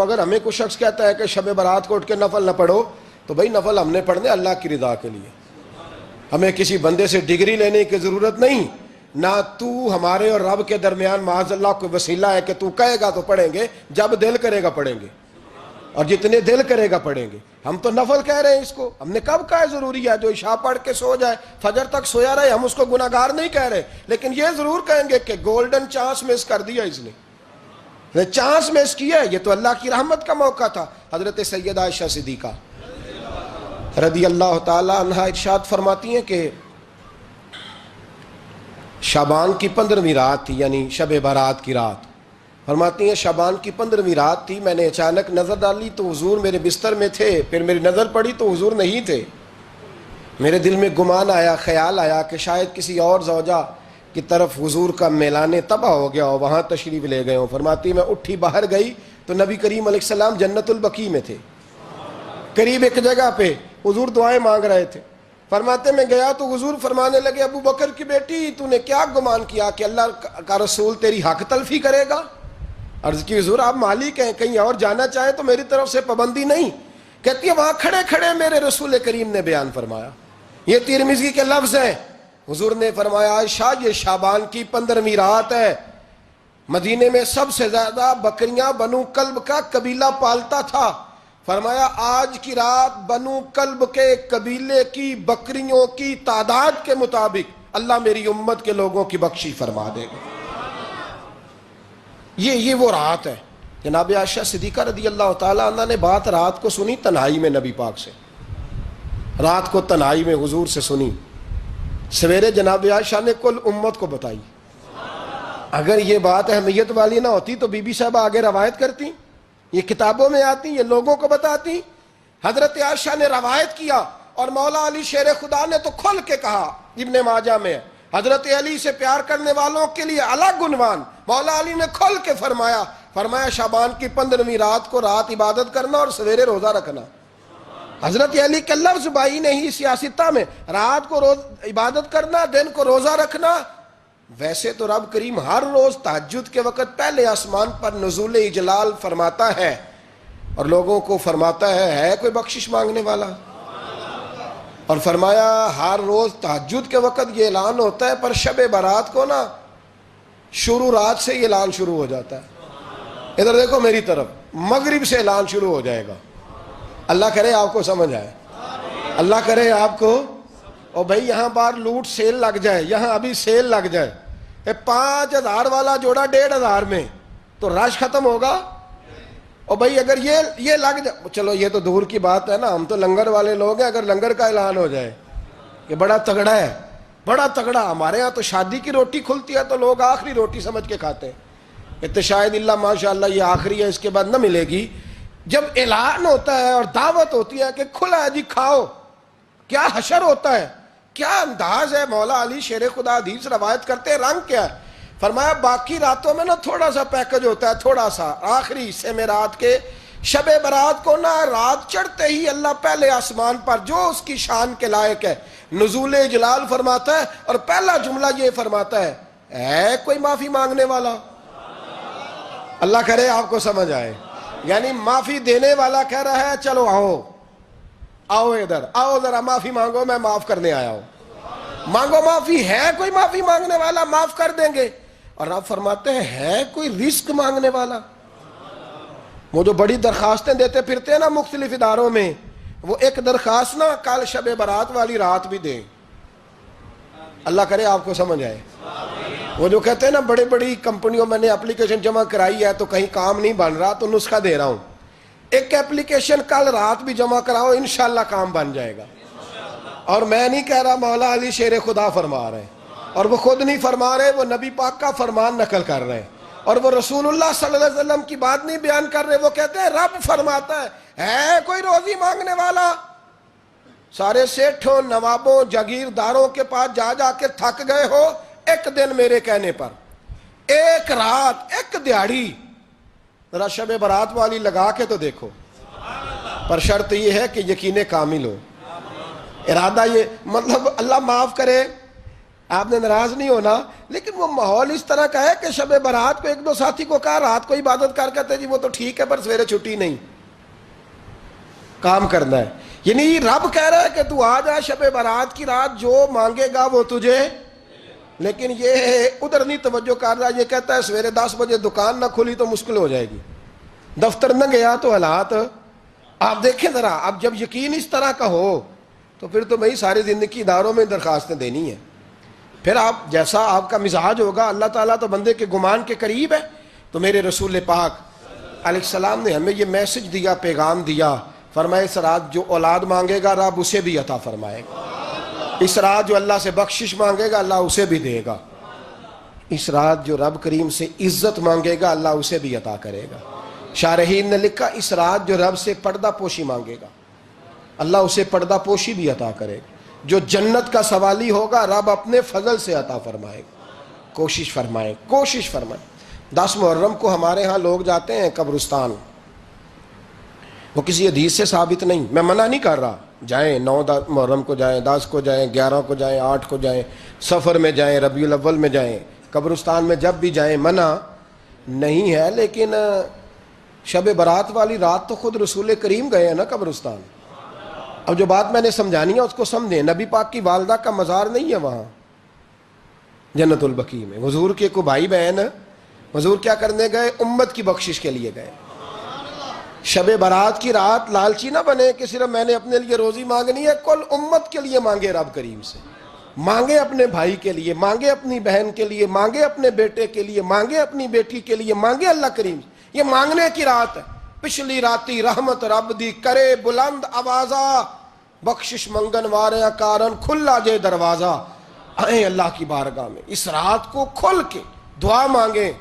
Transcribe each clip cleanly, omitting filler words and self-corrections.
اگر ہمیں کوئی شخص کہتا ہے کہ شب برات کو اٹھ کے نفل نہ پڑھو، تو بھائی نفل ہم نے پڑھنے اللہ کی رضا کے لیے، ہمیں کسی بندے سے ڈگری لینے کی ضرورت نہیں، نہ تو ہمارے اور رب کے درمیان معاذ اللہ کوئی وسیلہ ہے کہ تو کہے گا تو پڑھیں گے، جب دل کرے گا پڑھیں گے، اور جتنے دل کرے گا پڑھیں گے۔ ہم تو نفل کہہ رہے ہیں اس کو، ہم نے کب کہا ہے ضروری ہے جو عشاء پڑھ کے سو جائے فجر تک سویا رہے، ہم اس کو گناہگار نہیں کہہ رہے، لیکن یہ ضرور کہیں گے کہ گولڈن چانس مس کر دیا اس نے چانس مس کیا ہے، یہ تو اللہ کی رحمت کا موقع تھا۔ حضرت سیدہ عائشہ صدیقہ رضی اللہ تعالی عنہا ارشاد فرماتی ہیں کہ شعبان کی 15ویں رات تھی، یعنی شب برات کی رات، فرماتی ہیں شعبان کی 15ویں رات تھی، میں نے اچانک نظر ڈالی تو حضور میرے بستر میں تھے، پھر میری نظر پڑی تو حضور نہیں تھے، میرے دل میں گمان آیا، خیال آیا کہ شاید کسی اور زوجہ کی طرف حضور کا میلان تباہ ہو گیا ہو، وہاں تشریف لے گئے ہوں۔ فرماتی میں اٹھی باہر گئی تو نبی کریم علیہ السلام جنت البقیع میں تھے، قریب ایک جگہ پہ حضور دعائیں مانگ رہے تھے۔ فرماتے میں گیا تو حضور فرمانے لگے ابو بکر کی بیٹی تو نے کیا گمان کیا کہ اللہ کا رسول تیری حق تلفی کرے گا؟ عرض کی حضور آپ مالک ہیں، کہیں اور جانا چاہیں تو میری طرف سے پابندی نہیں۔ کہتی ہے وہاں کھڑے کھڑے میرے رسول کریم نے بیان فرمایا، یہ ترمذی کے لفظ ہیں، حضور نے فرمایا عائشہ یہ شعبان کی 15ویں رات ہے، مدینے میں سب سے زیادہ بکریاں بنو کلب کا قبیلہ پالتا تھا، فرمایا آج کی رات بنو کلب کے قبیلے کی بکریوں کی تعداد کے مطابق اللہ میری امت کے لوگوں کی بخشش فرما دے گا۔ یہ وہ رات ہے۔ جناب عائشہ صدیقہ رضی اللہ تعالی عنہ نے بات رات کو سنی تنہائی میں نبی پاک سے، رات کو تنہائی میں حضور سے سنی، سویرے جناب عائشہ نے کل امت کو بتائی۔ اگر یہ بات اہمیت والی نہ ہوتی تو بی بی صاحبہ آگے روایت کرتی، یہ کتابوں میں آتی، یہ لوگوں کو بتاتی۔ حضرت عائشہ نے روایت کیا اور مولا علی شیر خدا نے تو کھل کے کہا، ابن ماجہ میں حضرت علی سے پیار کرنے والوں کے لیے الگ عنوان، مولا علی نے کھل کے فرمایا شعبان کی 15ویں رات کو رات عبادت کرنا اور سویرے روزہ رکھنا۔ حضرت علی کے لفظ بائی نے ہی سیاستہ میں رات کو روز عبادت کرنا، دن کو روزہ رکھنا۔ ویسے تو رب کریم ہر روز تہجد کے وقت پہلے آسمان پر نزول اجلال فرماتا ہے اور لوگوں کو فرماتا ہے کوئی بخشش مانگنے والا؟ اور فرمایا ہر روز تہجد کے وقت یہ اعلان ہوتا ہے، پر شب برات کو نا شروع رات سے یہ اعلان شروع ہو جاتا ہے۔ ادھر دیکھو میری طرف، مغرب سے اعلان شروع ہو جائے گا۔ اللہ کرے آپ کو سمجھ آئے، اللہ کرے آپ کو، اور بھائی یہاں باہر لوٹ سیل لگ جائے، یہاں ابھی سیل لگ جائے، 5000 والا جوڑا 1500 میں، تو رش ختم ہوگا؟ اور بھائی اگر یہ لگ جائے، چلو یہ تو دور کی بات ہے نا، ہم تو لنگر والے لوگ ہیں، اگر لنگر کا اعلان ہو جائے کہ بڑا تگڑا ہے، بڑا تگڑا، ہمارے ہاں تو شادی کی روٹی کھلتی ہے تو لوگ آخری روٹی سمجھ کے کھاتے ہیں، تو شاید اللہ ماشاءاللہ یہ آخری ہے، اس کے بعد نہ ملے گی۔ جب اعلان ہوتا ہے اور دعوت ہوتی ہے کہ کھلا ہے جی کھاؤ، کیا حشر ہوتا ہے، کیا انداز ہے۔ مولا علی شیر خدا حدیث روایت کرتے ہیں، رنگ کیا ہے؟ فرمایا باقی راتوں میں نا تھوڑا سا پیکج ہوتا ہے، تھوڑا سا، آخری حصے میں رات کے شب برات کو نا رات چڑھتے ہی اللہ پہلے آسمان پر جو اس کی شان کے لائق ہے نزول جلال فرماتا ہے، اور پہلا جملہ یہ فرماتا ہے کوئی معافی مانگنے والا؟ اللہ کرے آپ کو سمجھ آئے، یعنی معافی دینے والا کہہ رہا ہے چلو آؤ ادھر آؤ ذرا معافی مانگو، میں معاف کرنے آیا ہوں، مانگو معافی، ہے کوئی معافی مانگنے والا؟ معاف کر دیں گے۔ اور آپ فرماتے ہیں ہے کوئی رزق مانگنے والا؟ وہ جو بڑی درخواستیں دیتے پھرتے ہیں نا مختلف اداروں میں، وہ ایک درخواست نا کل شب برات والی رات بھی دیں۔ اللہ کرے آپ کو سمجھ آئے۔ وہ جو کہتے ہیں نا بڑی بڑی کمپنیوں میں نے اپلیکیشن جمع کرائی ہے تو کہیں کام نہیں بن رہا تو نسخہ دے رہا ہوں، ایک اپلیکیشن کل رات بھی جمع کراؤ انشاءاللہ کام بن جائے گا۔ اور میں نہیں کہہ رہا، مولا علی شیر خدا فرما رہے ہیں، اور وہ خود نہیں فرما رہے، وہ نبی پاک کا فرمان نقل کر رہے ہیں، اور وہ رسول اللہ صلی اللہ علیہ وسلم کی بات نہیں بیان کر رہے، وہ کہتے ہیں رب فرماتا ہے کوئی روزی مانگنے والا؟ سارے سیٹھوں نوابوں جاگیرداروں کے پاس جا جا کے تھک گئے ہو، ایک دن میرے کہنے پر، ایک رات، ایک دیہڑی ذرا شب برات والی لگا کے تو دیکھو، پر شرط یہ ہے کہ یقین کامل ہو، ارادہ یہ، مطلب اللہ معاف کرے، آپ نے ناراض نہیں ہونا، لیکن وہ ماحول اس طرح کا ہے کہ شب برات کو ایک دو ساتھی کو کہا رات کو عبادت کر کہتے جی وہ تو ٹھیک ہے پر سویرے چھٹی نہیں، کام کرنا ہے. یعنی رب کہہ رہا ہے کہ تو آ جا شب برات کی رات، جو مانگے گا وہ تجھے، لیکن یہ ادھر نہیں توجہ کر رہا. یہ کہتا ہے سویرے 10 بجے دکان نہ کھلی تو مشکل ہو جائے گی، دفتر نہ گیا تو حالات آپ دیکھیں ذرا. اب جب یقین اس طرح کا ہو تو پھر تو بھائی ساری زندگی اداروں میں درخواستیں دینی ہیں. پھر آپ جیسا آپ کا مزاج ہوگا، اللہ تعالیٰ تو بندے کے گمان کے قریب ہے. تو میرے رسول پاک علیہ السلام نے ہمیں یہ میسج دیا، پیغام دیا، فرمائے اس رات جو اولاد مانگے گا رب اسے بھی عطا فرمائے گا. اس رات جو اللہ سے بخشش مانگے گا اللہ اسے بھی دے گا. اس رات جو رب کریم سے عزت مانگے گا اللہ اسے بھی عطا کرے گا. شارحین نے لکھا اس رات جو رب سے پردہ پوشی مانگے گا اللہ اسے پردہ پوشی بھی عطا کرے گا. جو جنت کا سوالی ہوگا رب اپنے فضل سے عطا فرمائے گا. کوشش فرمائیں، کوشش فرمائیں. 10 محرم کو ہمارے ہاں لوگ جاتے ہیں قبرستان، وہ کسی حدیث سے ثابت نہیں، میں منع نہیں کر رہا، جائیں 9 محرم کو جائیں، 10 کو جائیں، 11 کو جائیں، 8 کو جائیں، سفر میں جائیں، ربیع الاول میں جائیں، قبرستان میں جب بھی جائیں منع نہیں ہے. لیکن شب برات والی رات تو خود رسول کریم گئے ہیں نا قبرستان. اب جو بات میں نے سمجھانی ہے اس کو سمجھیں. نبی پاک کی والدہ کا مزار نہیں ہے وہاں جنت البقیع میں. حضور کے کو بھائی بہن، حضور کیا کرنے گئے؟ امت کی بخشش کے لیے گئے. شب برات کی رات لالچی نہ بنے کہ صرف میں نے اپنے لیے روزی مانگنی ہے، کل امت کے لیے مانگے. رب کریم سے مانگے، اپنے بھائی کے لیے مانگے، اپنی بہن کے لیے مانگے، اپنے بیٹے کے لیے مانگے، اپنی بیٹی کے لیے مانگے. اللہ کریم یہ مانگنے کی رات ہے. پچھلی راتی رحمت رب دی کرے بلند آوازہ، بخشش منگن واریاں کارن کھلا جے دروازہ. آئیں اللہ کی بارگاہ میں اس رات کو کھل کے دعا مانگیں.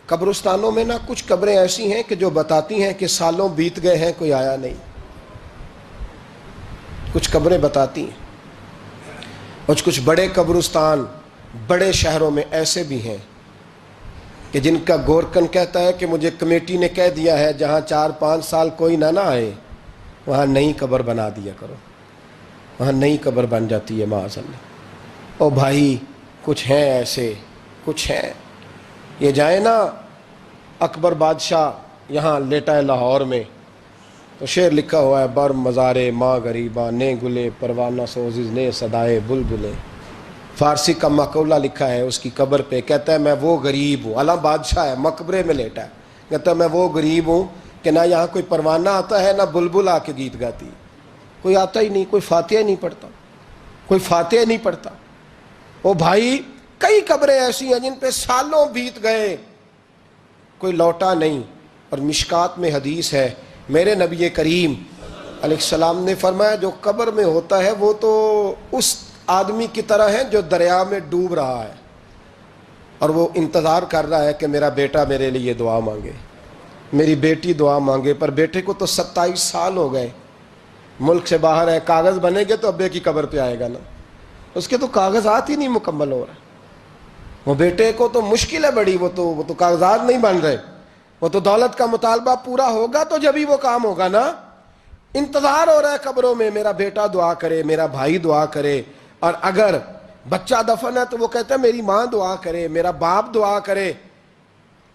قبرستانوں میں نا کچھ قبریں ایسی ہیں کہ جو بتاتی ہیں کہ سالوں بیت گئے ہیں کوئی آیا نہیں. کچھ قبریں بتاتی ہیں. اور کچھ بڑے قبرستان بڑے شہروں میں ایسے بھی ہیں کہ جن کا گورکن کہتا ہے کہ مجھے کمیٹی نے کہہ دیا ہے جہاں 4-5 سال کوئی نہ آئے وہاں نئی قبر بنا دیا کرو. وہاں نئی قبر بن جاتی ہے معاذ اللہ. او بھائی کچھ ہیں ایسے، کچھ ہیں. یہ جائیں نا اکبر بادشاہ یہاں لیٹا ہے لاہور میں تو شعر لکھا ہوا ہے بر مزارے ماں غریباں نے گلے پروانہ سوزز نے صدائے بلبلے. فارسی کا مقولہ لکھا ہے اس کی قبر پہ، کہتا ہے میں وہ غریب ہوں. اعلیٰ بادشاہ ہے مقبرے میں لیٹا ہے، کہتا ہے میں وہ غریب ہوں کہ نہ یہاں کوئی پروانہ آتا ہے نہ بلبل آ کے گیت گاتی. کوئی آتا ہی نہیں، کوئی فاتحہ نہیں پڑھتا، کوئی فاتحہ نہیں پڑھتا. او بھائی کئی قبریں ایسی ہیں جن پہ سالوں بیت گئے کوئی لوٹا نہیں. اور مشکات میں حدیث ہے میرے نبی کریم علیہ السلام نے فرمایا جو قبر میں ہوتا ہے وہ تو اس آدمی کی طرح ہے جو دریا میں ڈوب رہا ہے اور وہ انتظار کر رہا ہے کہ میرا بیٹا میرے لیے دعا مانگے، میری بیٹی دعا مانگے. پر بیٹے کو تو 27 سال ہو گئے، ملک سے باہر ہے، کاغذ بنے گے تو ابے کی قبر پہ آئے گا نا. اس کے تو کاغذات ہی نہیں مکمل ہو رہے. وہ بیٹے کو تو مشکل ہے بڑی، وہ تو کاغذات نہیں بن رہے. وہ تو دولت کا مطالبہ پورا ہوگا تو جب ہی وہ کام ہوگا نا. انتظار ہو رہا ہے قبروں میں میرا بیٹا دعا کرے، میرا بھائی دعا کرے. اور اگر بچہ دفن ہے تو وہ کہتا ہے میری ماں دعا کرے، میرا باپ دعا کرے.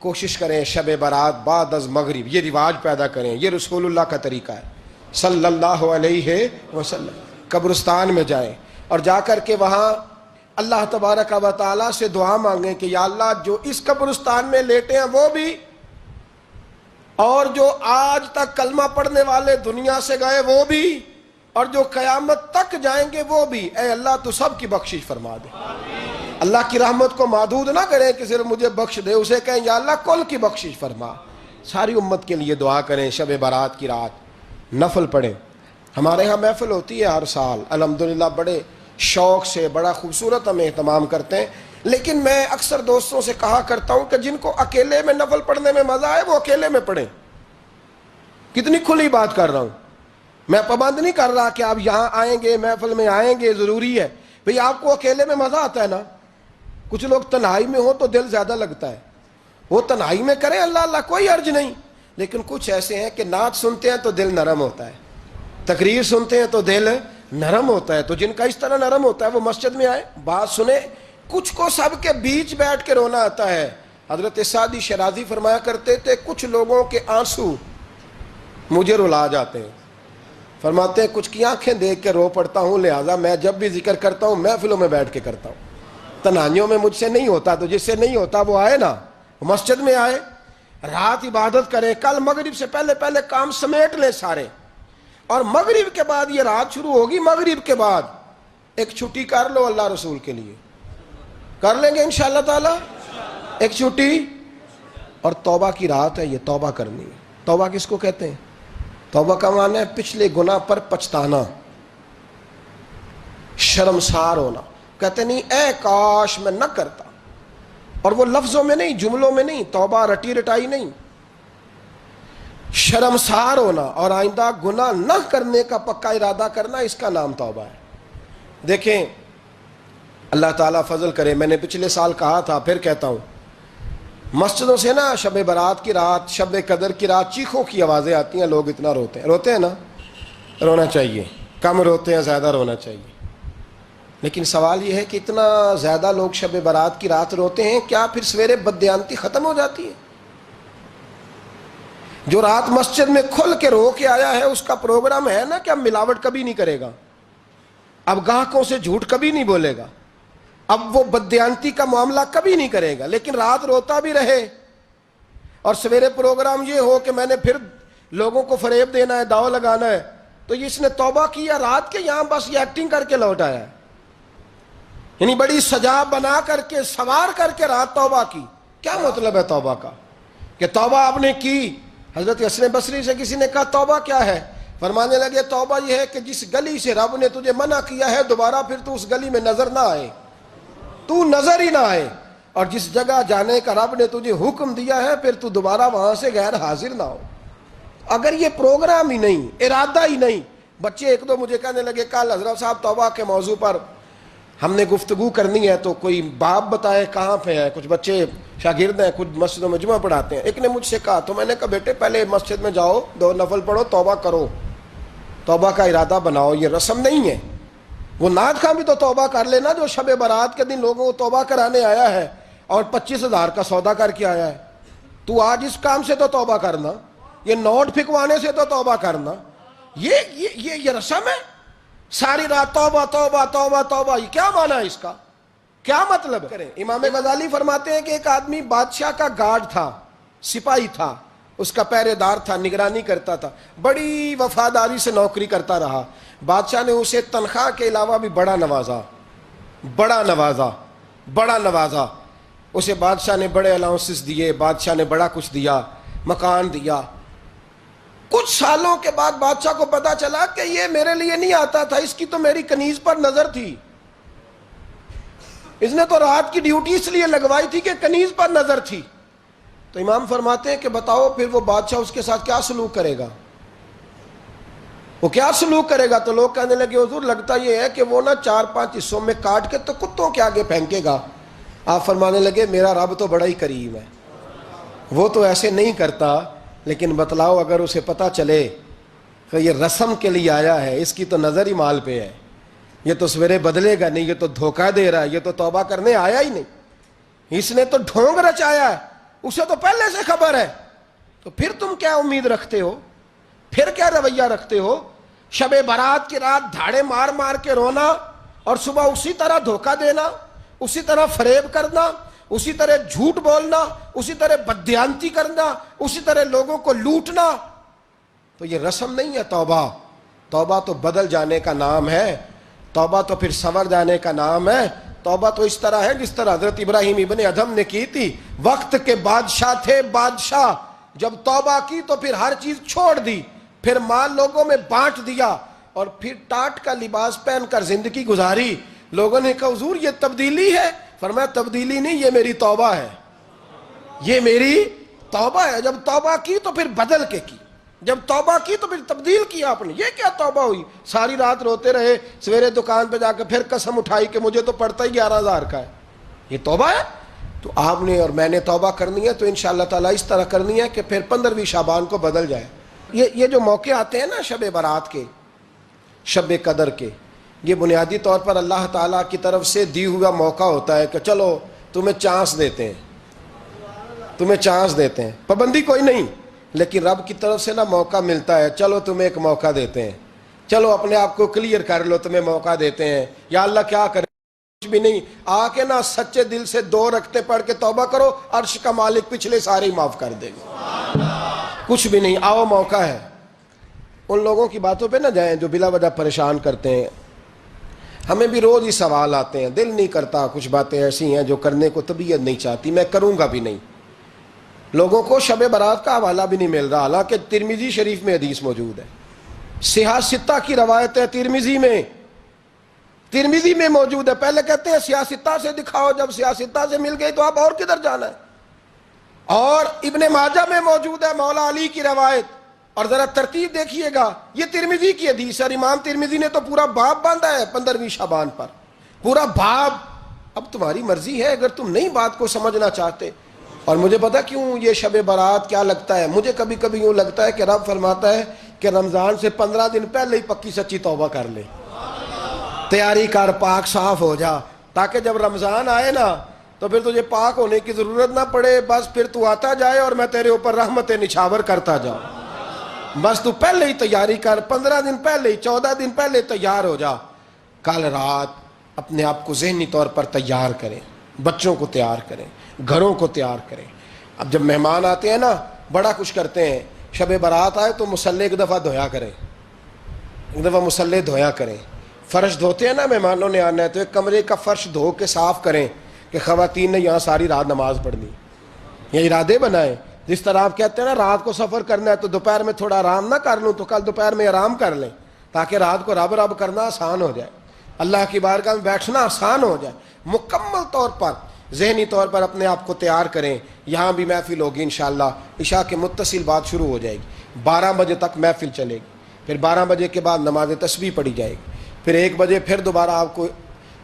کوشش کریں شب برات بعد از مغرب یہ رواج پیدا کریں. یہ رسول اللہ کا طریقہ ہے صلی اللہ علیہ وسلم. قبرستان میں جائیں اور جا کر کے وہاں اللہ تبارک و تعالیٰ سے دعا مانگیں کہ یا اللہ جو اس قبرستان میں لیٹے ہیں وہ بھی، اور جو آج تک کلمہ پڑھنے والے دنیا سے گئے وہ بھی، اور جو قیامت تک جائیں گے وہ بھی. اے اللہ تو سب کی بخشش فرما دے. اللہ کی رحمت کو محدود نہ کریں کہ صرف مجھے بخش دے، اسے کہیں یا اللہ کل کی بخشش فرما. ساری امت کے لیے دعا کریں. شب برات کی رات نفل پڑھیں. ہمارے ہاں محفل ہوتی ہے ہر سال الحمدللہ، بڑے شوق سے بڑا خوبصورت ہم اہتمام کرتے ہیں. لیکن میں اکثر دوستوں سے کہا کرتا ہوں کہ جن کو اکیلے میں نفل پڑھنے میں مزہ آئے وہ اکیلے میں پڑھیں. کتنی کھلی بات کر رہا ہوں. میں پابند نہیں کر رہا کہ آپ یہاں آئیں گے محفل میں آئیں گے ضروری ہے. بھئی آپ کو اکیلے میں مزہ آتا ہے نا. کچھ لوگ تنہائی میں ہو تو دل زیادہ لگتا ہے، وہ تنہائی میں کریں اللہ اللہ کوئی عرض نہیں. لیکن کچھ ایسے ہیں کہ نعت سنتے ہیں تو دل نرم ہوتا ہے، تقریر سنتے ہیں تو دل نرم ہوتا ہے. تو جن کا اس طرح نرم ہوتا ہے وہ مسجد میں آئے, بات سنے. کچھ کو سب کے بیچ بیٹھ کے رونا آتا ہے. حضرت سعدی شیرازی فرمایا کرتے تھے کچھ لوگوں کے آنسو مجھے رلا جاتے ہیں. فرماتے ہیں کچھ کی آنکھیں دیکھ کے رو پڑتا ہوں, لہٰذا میں جب بھی ذکر کرتا ہوں محفلوں میں بیٹھ کے کرتا ہوں. تنہائیوں میں مجھ سے نہیں ہوتا, تو جس سے نہیں ہوتا وہ آئے نا, مسجد میں آئے, رات عبادت کریں. کل مغرب سے پہلے پہلے کام سمیٹ لیں سارے, اور مغرب کے بعد یہ رات شروع ہوگی, مغرب کے بعد ایک چھٹی کر لو اللہ رسول کے لیے. کر لیں گے انشاءاللہ تعالی ایک چھٹی. اور توبہ کی رات ہے, یہ توبہ کرنی ہے. توبہ کس کو کہتے ہیں؟ توبہ کا معنی ہے پچھلے گناہ پر پچھتانا, شرمسار ہونا. کہتے نہیں اے کاش میں نہ کرتا, اور وہ لفظوں میں نہیں, جملوں میں نہیں, توبہ رٹی رٹائی نہیں. شرمسار ہونا اور آئندہ گناہ نہ کرنے کا پکا ارادہ کرنا, اس کا نام توبہ ہے. دیکھیں اللہ تعالیٰ فضل کرے, میں نے پچھلے سال کہا تھا پھر کہتا ہوں, مسجدوں سے نا شب برات کی رات, شب قدر کی رات چیخوں کی آوازیں آتی ہیں, لوگ اتنا روتے ہیں نا. رونا چاہیے, کم روتے ہیں, زیادہ رونا چاہیے. لیکن سوال یہ ہے کہ اتنا زیادہ لوگ شب برات کی رات روتے ہیں, کیا پھر سویرے بددیانتی ختم ہو جاتی ہے؟ جو رات مسجد میں کھل کے رو کے آیا ہے اس کا پروگرام ہے نا کہ اب ملاوٹ کبھی نہیں کرے گا, اب گاہکوں سے جھوٹ کبھی نہیں بولے گا, اب وہ بددیانتی کا معاملہ کبھی نہیں کرے گا. لیکن رات روتا بھی رہے اور سویرے پروگرام یہ ہو کہ میں نے پھر لوگوں کو فریب دینا ہے, داؤ لگانا ہے, تو اس نے توبہ کیا رات کے, یہاں بس یہ ایکٹنگ کر کے لوٹ آیا ہے. یعنی بڑی سجا بنا کر کے, سوار کر کے رات توبہ کی. کیا مطلب ہے توبہ کا؟ کہ توبہ آپ نے کی. حضرت حسن بصری سے کسی نے کہا توبہ کیا ہے؟ فرمانے لگے توبہ یہ ہے کہ جس گلی سے رب نے تجھے منع کیا ہے دوبارہ پھر تو اس گلی میں نظر نہ آئے, تو نظر ہی نہ آئے. اور جس جگہ جانے کا رب نے تجھے حکم دیا ہے پھر تو دوبارہ وہاں سے غیر حاضر نہ ہو. اگر یہ پروگرام ہی نہیں, ارادہ ہی نہیں. بچے ایک دو مجھے کہنے لگے کل حضرت صاحب توبہ کے موضوع پر ہم نے گفتگو کرنی ہے, تو کوئی باپ بتائے کہاں پہ ہے. کچھ بچے شاگرد ہیں, کچھ مسجدوں میں جمعہ پڑھاتے ہیں. ایک نے مجھ سے کہا, تو میں نے کہا بیٹے پہلے مسجد میں جاؤ, 2 نفل پڑھو, توبہ کرو, توبہ کا ارادہ بناؤ. یہ رسم نہیں ہے. وہ نعت خواں بھی تو توبہ کر لینا جو شب برات کے دن لوگوں کو توبہ کرانے آیا ہے اور 25,000 کا سودا کر کے آیا ہے. تو آج اس کام سے تو توبہ کرنا, یہ نوٹ پھکوانے سے تو توبہ کرنا. یہ رسم ہے. ساری رات توبہ توبہ توبہ توبہ, یہ کیا معنی ہے اس کا؟ کیا مطلب کریں؟ امام غزالی فرماتے ہیں کہ ایک آدمی بادشاہ کا گارڈ تھا, سپاہی تھا, اس کا پہرے دار تھا, نگرانی کرتا تھا, بڑی وفاداری سے نوکری کرتا رہا. بادشاہ نے اسے تنخواہ کے علاوہ بھی بڑا نوازا. اسے بادشاہ نے بڑے الاؤنسز دیے, بادشاہ نے بڑا کچھ دیا, مکان دیا. کچھ سالوں کے بعد بادشاہ کو پتا چلا کہ یہ میرے لیے نہیں آتا تھا, اس کی تو میری کنیز پر نظر تھی, اس نے تو رات کی ڈیوٹی اس لیے لگوائی تھی کہ کنیز پر نظر تھی. تو امام فرماتے ہیں کہ بتاؤ پھر وہ بادشاہ اس کے ساتھ کیا سلوک کرے گا؟ وہ کیا سلوک کرے گا؟ تو لوگ کہنے لگے حضور لگتا یہ ہے کہ وہ نا 4-5 حصوں میں کاٹ کے تو کتوں کے آگے پھینکے گا. آپ فرمانے لگے میرا رب تو بڑا ہی کریم ہے, وہ تو ایسے نہیں کرتا. لیکن بتلاؤ اگر اسے پتا چلے کہ یہ رسم کے لیے آیا ہے, اس کی تو نظر ہی مال پہ ہے, یہ تو سویرے بدلے گا نہیں, یہ تو دھوکہ دے رہا ہے, یہ تو توبہ کرنے آیا ہی نہیں, اس نے تو ڈھونگ رچایا ہے, اسے تو پہلے سے خبر ہے, تو پھر تم کیا امید رکھتے ہو؟ پھر کیا رویہ رکھتے ہو؟ شب برات کی رات دھاڑے مار مار کے رونا اور صبح اسی طرح دھوکہ دینا, اسی طرح فریب کرنا, اسی طرح جھوٹ بولنا, اسی طرح بددیانتی کرنا, اسی طرح لوگوں کو لوٹنا. تو یہ رسم نہیں ہے توبہ. توبہ تو بدل جانے کا نام ہے, توبہ تو پھر سنور جانے کا نام ہے. توبہ تو اس طرح ہے جس طرح حضرت ابراہیم ابن ادھم نے کی تھی. وقت کے بادشاہ تھے, بادشاہ جب توبہ کی تو پھر ہر چیز چھوڑ دی, پھر مال لوگوں میں بانٹ دیا اور پھر ٹاٹ کا لباس پہن کر زندگی گزاری. لوگوں نے کہا حضور یہ تبدیلی ہے. فرمایا تبدیلی نہیں, یہ میری توبہ ہے, یہ میری توبہ ہے. جب توبہ کی تو پھر بدل کے کی, جب توبہ کی تو پھر تبدیل کیا آپ نے. یہ کیا توبہ ہوئی؟ ساری رات روتے رہے, سویرے دکان پہ جا کے پھر قسم اٹھائی کہ مجھے تو پڑتا ہی 11,000 کا ہے. یہ توبہ ہے؟ تو آپ نے اور میں نے توبہ کرنی ہے تو انشاءاللہ تعالیٰ اس طرح کرنی ہے کہ پھر 15ویں شعبان کو بدل جائے. یہ جو موقع آتے ہیں نا شب برات کے, شب قدر کے، یہ بنیادی طور پر اللہ تعالیٰ کی طرف سے دی ہوا موقع ہوتا ہے کہ چلو تمہیں چانس دیتے ہیں، تمہیں چانس دیتے ہیں، پابندی کوئی نہیں، لیکن رب کی طرف سے نا موقع ملتا ہے، چلو تمہیں ایک موقع دیتے ہیں، چلو اپنے آپ کو کلیئر کر لو، تمہیں موقع دیتے ہیں۔ یا اللہ کیا کرے، کچھ بھی نہیں، آ کے نا سچے دل سے 2 رکعتیں پڑھ کے توبہ کرو، عرش کا مالک پچھلے سارے ہی معاف کر دے گا۔ کچھ بھی نہیں، آؤ موقع ہے۔ ان لوگوں کی باتوں پہ نہ جائیں جو بلا وجہ پریشان کرتے ہیں، ہمیں بھی روز ہی سوال آتے ہیں، دل نہیں کرتا، کچھ باتیں ایسی ہیں جو کرنے کو طبیعت نہیں چاہتی، میں کروں گا بھی نہیں۔ لوگوں کو شب برات کا حوالہ بھی نہیں مل رہا، حالانکہ ترمذی شریف میں حدیث موجود ہے، صحاح ستہ کی روایت ہے، ترمذی میں موجود ہے۔ پہلے کہتے ہیں صحاح ستہ سے دکھاؤ، جب صحاح ستہ سے مل گئی تو آپ اور کدھر جانا ہے؟ اور ابن ماجہ میں موجود ہے مولا علی کی روایت، اور ذرا ترتیب دیکھیے گا، یہ ترمذی کی حدیث ہے، اور امام ترمذی نے تو پورا باب باندھا ہے 15ویں شعبان پر، پورا باب۔ اب تمہاری مرضی ہے، اگر تم نئی بات کو سمجھنا چاہتے۔ اور مجھے پتا کیوں یہ شب برات کیا لگتا ہے، مجھے کبھی کبھی یوں لگتا ہے کہ رب فرماتا ہے کہ رمضان سے 15 دن پہلے ہی پکی سچی توبہ کر لے، تیاری کر، پاک صاف ہو جا، تاکہ جب رمضان آئے نا تو پھر تجھے پاک ہونے کی ضرورت نہ پڑے، بس پھر تو آتا جائے اور میں تیرے اوپر رحمت نچھاور کرتا جاؤں۔ بس تو پہلے ہی تیاری کر، 15 دن پہلے ہی، 14 دن پہلے تیار ہو جا۔ کل رات اپنے آپ کو ذہنی طور پر تیار کریں، بچوں کو تیار کریں، گھروں کو تیار کریں۔ اب جب مہمان آتے ہیں نا بڑا کچھ کرتے ہیں، شب برات آئے تو مصلے ایک دفعہ دھویا کریں، ایک دفعہ مصلے دھویا کریں۔ فرش دھوتے ہیں نا، مہمانوں نے آنا ہے تو ایک کمرے کا فرش دھو کے صاف کریں کہ خواتین نے یہاں ساری رات نماز پڑھنی، یہ ارادے بنائیں۔ جس طرح آپ کہتے ہیں نا رات کو سفر کرنا ہے تو دوپہر میں تھوڑا آرام نہ کر لوں تو کل دوپہر میں آرام کر لیں، تاکہ رات کو رب رب کرنا آسان ہو جائے، اللہ کی بارگاہ میں بیٹھنا آسان ہو جائے۔ مکمل طور پر ذہنی طور پر اپنے آپ کو تیار کریں۔ یہاں بھی محفل ہوگی انشاءاللہ، عشاء کے متصل بعد شروع ہو جائے گی، 12 بجے تک محفل چلے گی، پھر 12 بجے کے بعد نماز تسبیح پڑھی جائے گی، پھر 1 بجے پھر دوبارہ آپ کو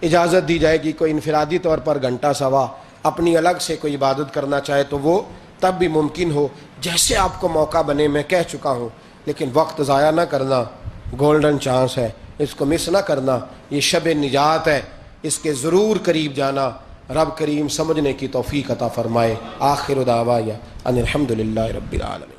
اجازت دی جائے گی، کوئی انفرادی طور پر گھنٹہ سوا اپنی الگ سے کوئی عبادت کرنا چاہے تو وہ تب بھی ممکن ہو، جیسے آپ کو موقع بنے۔ میں کہہ چکا ہوں، لیکن وقت ضائع نہ کرنا، گولڈن چانس ہے، اس کو مس نہ کرنا، یہ شب نجات ہے، اس کے ضرور قریب جانا۔ رب کریم سمجھنے کی توفیق عطا فرمائے۔ آخر دعوایا ان الحمدللہ رب العالمین۔